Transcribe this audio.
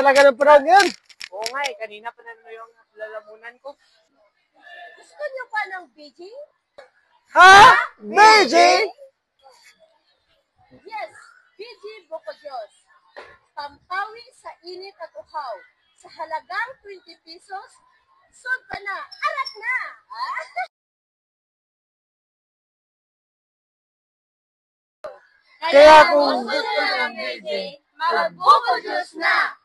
talaga ng panahon ngayon. Oo nga eh, kanina pa na yung lalamunan ko. Gusto niyo pa ng Beijing? Ha? Beijing? Yes, Beijing Bocojos. Pampawi sa init at uhaw. Sa halagang 20 pesos, sold ka na. Arat na! Kaya kung gusto niyo ng Beijing, mag-Bocojos na!